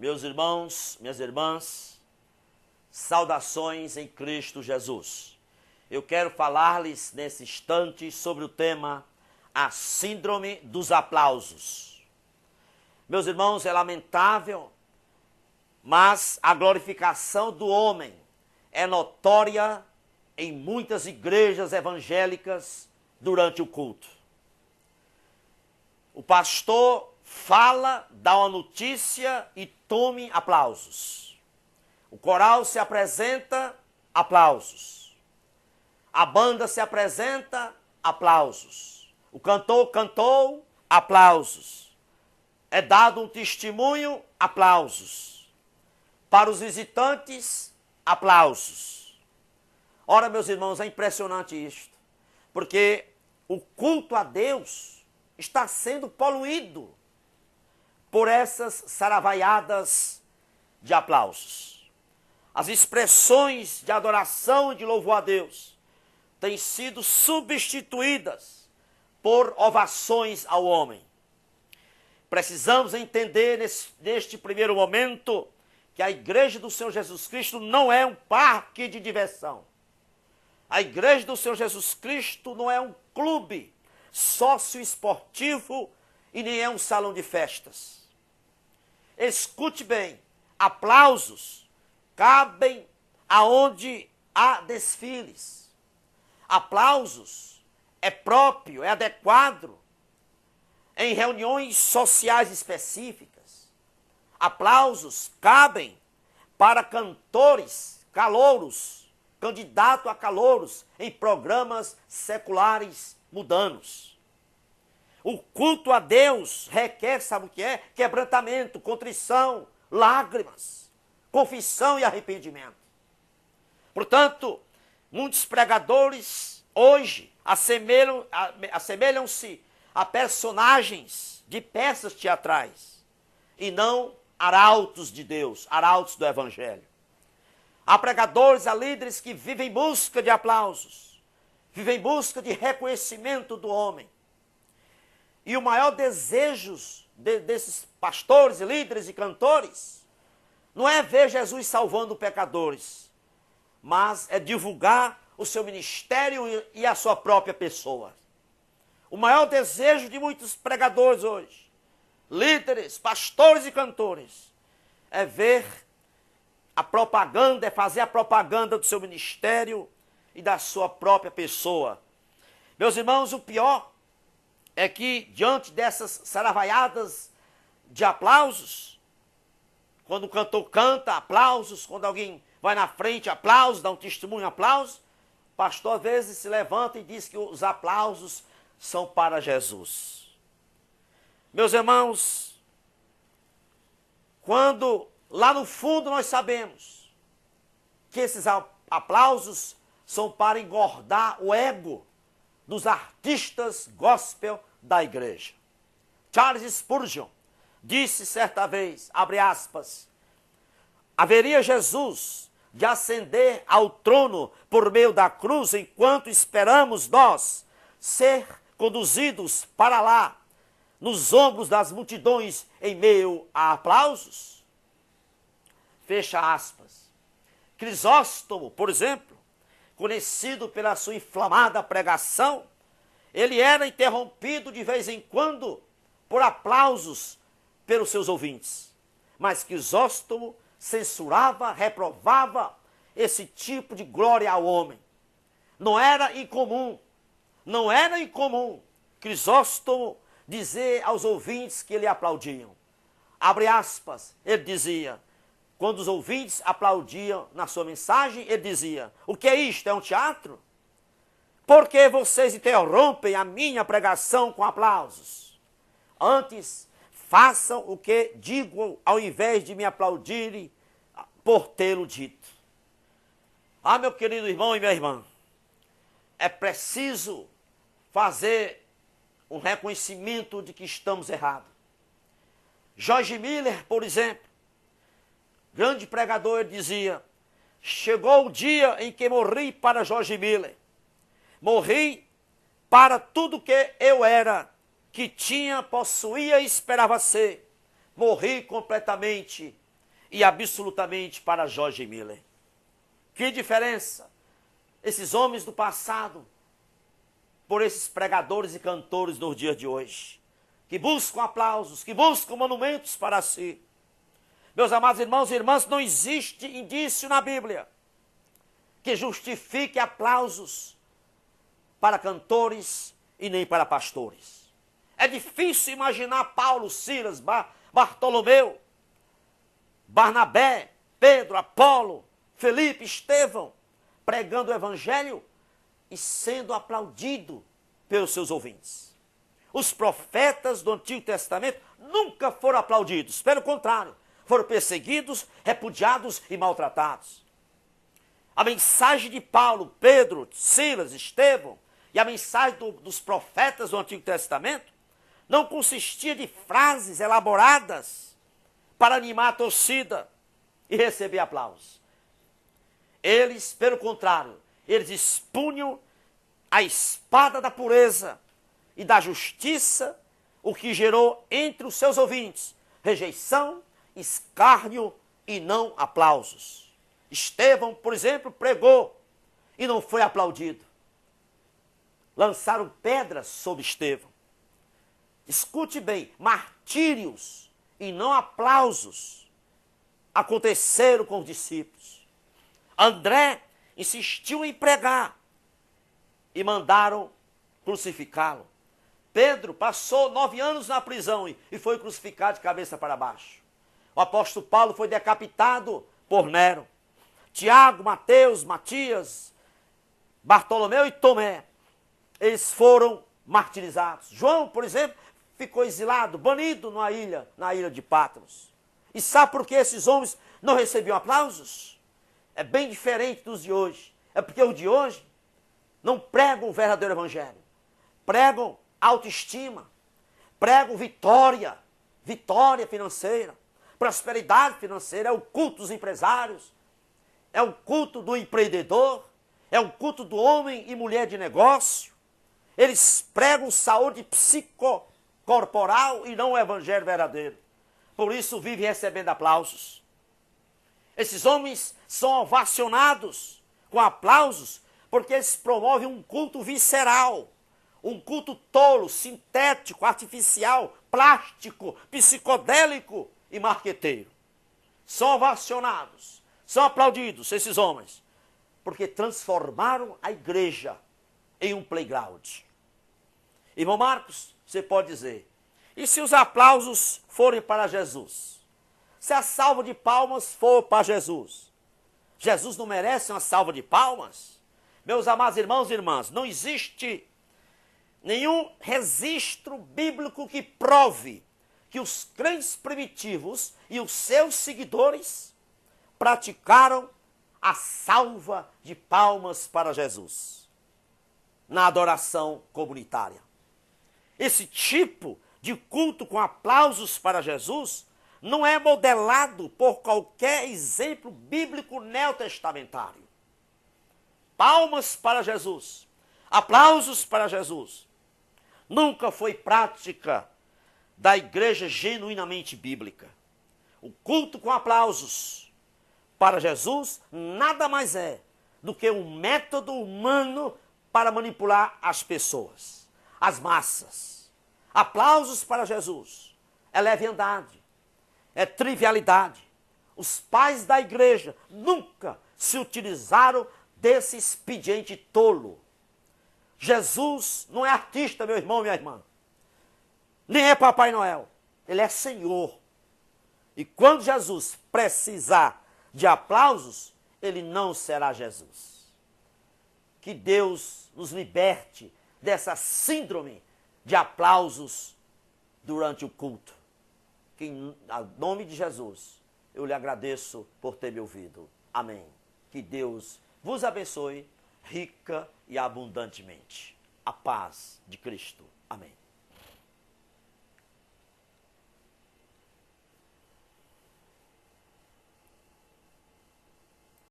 Meus irmãos, minhas irmãs, saudações em Cristo Jesus. Eu quero falar-lhes nesse instante sobre o tema a síndrome dos aplausos. Meus irmãos, é lamentável, mas a glorificação do homem é notória em muitas igrejas evangélicas durante o culto. O pastor fala, dá uma notícia e tome aplausos. O coral se apresenta, aplausos. A banda se apresenta, aplausos. O cantor cantou, aplausos. É dado um testemunho, aplausos. Para os visitantes, aplausos. Ora, meus irmãos, é impressionante isto, porque o culto a Deus está sendo poluído por essas saravaiadas de aplausos. As expressões de adoração e de louvor a Deus têm sido substituídas por ovações ao homem. Precisamos entender neste primeiro momento que a igreja do Senhor Jesus Cristo não é um parque de diversão. A igreja do Senhor Jesus Cristo não é um clube socioesportivo e nem é um salão de festas. Escute bem, aplausos cabem aonde há desfiles. Aplausos é próprio, é adequado em reuniões sociais específicas. Aplausos cabem para cantores, calouros, candidato a calouros em programas seculares mundanos. O culto a Deus requer, sabe o que é? Quebrantamento, contrição, lágrimas, confissão e arrependimento. Portanto, muitos pregadores hoje assemelham-se a personagens de peças teatrais e não arautos de Deus, arautos do Evangelho. Há pregadores, há líderes que vivem em busca de aplausos, vivem em busca de reconhecimento do homem. E o maior desejo desses pastores, líderes e cantores não é ver Jesus salvando pecadores, mas é divulgar o seu ministério e a sua própria pessoa. O maior desejo de muitos pregadores hoje, líderes, pastores e cantores, é ver a propaganda, é fazer a propaganda do seu ministério e da sua própria pessoa. Meus irmãos, o pior é que diante dessas saravaiadas de aplausos, quando o cantor canta, aplausos, quando alguém vai na frente, aplausos, dá um testemunho, aplausos, o pastor às vezes se levanta e diz que os aplausos são para Jesus. Meus irmãos, quando lá no fundo nós sabemos que esses aplausos são para engordar o ego dos artistas gospel da igreja. Charles Spurgeon disse certa vez, abre aspas, haveria Jesus de ascender ao trono por meio da cruz enquanto esperamos nós ser conduzidos para lá, nos ombros das multidões em meio a aplausos? Fecha aspas. Crisóstomo, por exemplo, conhecido pela sua inflamada pregação, ele era interrompido de vez em quando por aplausos pelos seus ouvintes. Mas Crisóstomo censurava, reprovava esse tipo de glória ao homem. Não era incomum Crisóstomo dizer aos ouvintes que lhe aplaudiam. Abre aspas, ele dizia, quando os ouvintes aplaudiam na sua mensagem, ele dizia, o que é isto? É um teatro? Por que vocês interrompem a minha pregação com aplausos? Antes, façam o que digo ao invés de me aplaudirem por tê-lo dito. Ah, meu querido irmão e minha irmã, é preciso fazer um reconhecimento de que estamos errados. George Miller, por exemplo, grande pregador, ele dizia, chegou o dia em que morri para George Miller. Morri para tudo que eu era, que tinha, possuía e esperava ser. Morri completamente e absolutamente para George Miller. Que diferença esses homens do passado por esses pregadores e cantores nos dias de hoje, que buscam aplausos, que buscam monumentos para si. Meus amados irmãos e irmãs, não existe indício na Bíblia que justifique aplausos para cantores e nem para pastores. É difícil imaginar Paulo, Silas, Bartolomeu, Barnabé, Pedro, Apolo, Felipe, Estevão, pregando o evangelho e sendo aplaudido pelos seus ouvintes. Os profetas do Antigo Testamento nunca foram aplaudidos, pelo contrário, foram perseguidos, repudiados e maltratados. A mensagem de Paulo, Pedro, Silas, Estevão e a mensagem dos profetas do Antigo Testamento não consistia de frases elaboradas para animar a torcida e receber aplausos. Eles, pelo contrário, eles expunham a espada da pureza e da justiça, o que gerou entre os seus ouvintes rejeição, escárnio e não aplausos. Estevão, por exemplo, pregou e não foi aplaudido. Lançaram pedras sobre Estevão. Escute bem, martírios e não aplausos aconteceram com os discípulos. André insistiu em pregar e mandaram crucificá-lo. Pedro passou 9 anos na prisão e foi crucificado de cabeça para baixo. O apóstolo Paulo foi decapitado por Nero. Tiago, Mateus, Matias, Bartolomeu e Tomé, eles foram martirizados. João, por exemplo, ficou exilado, banido na ilha de Patmos. E sabe por que esses homens não recebiam aplausos? É bem diferente dos de hoje. É porque os de hoje não pregam o verdadeiro evangelho. Pregam autoestima, pregam vitória financeira, prosperidade financeira. É o culto dos empresários, é o culto do empreendedor, é o culto do homem e mulher de negócio. Eles pregam saúde psicocorporal e não o evangelho verdadeiro. Por isso vivem recebendo aplausos. Esses homens são ovacionados com aplausos porque eles promovem um culto visceral, um culto tolo, sintético, artificial, plástico, psicodélico e marqueteiro. São ovacionados, são aplaudidos esses homens, porque transformaram a igreja em um playground. Irmão Marcos, você pode dizer, e se os aplausos forem para Jesus? Se a salva de palmas for para Jesus, Jesus não merece uma salva de palmas? Meus amados irmãos e irmãs, não existe nenhum registro bíblico que prove que os crentes primitivos e os seus seguidores praticaram a salva de palmas para Jesus na adoração comunitária. Esse tipo de culto com aplausos para Jesus não é modelado por qualquer exemplo bíblico neotestamentário. Palmas para Jesus, aplausos para Jesus, nunca foi prática da igreja genuinamente bíblica. O culto com aplausos para Jesus nada mais é do que um método humano para manipular as pessoas, as massas. Aplausos para Jesus é leviandade, é trivialidade. Os pais da igreja nunca se utilizaram desse expediente tolo. Jesus não é artista, meu irmão, minha irmã. Nem é Papai Noel. Ele é Senhor. E quando Jesus precisar de aplausos, ele não será Jesus. Que Deus nos liberte dessa síndrome de aplausos durante o culto. Que em nome de Jesus, eu lhe agradeço por ter me ouvido. Amém. Que Deus vos abençoe rica e abundantemente. A paz de Cristo. Amém.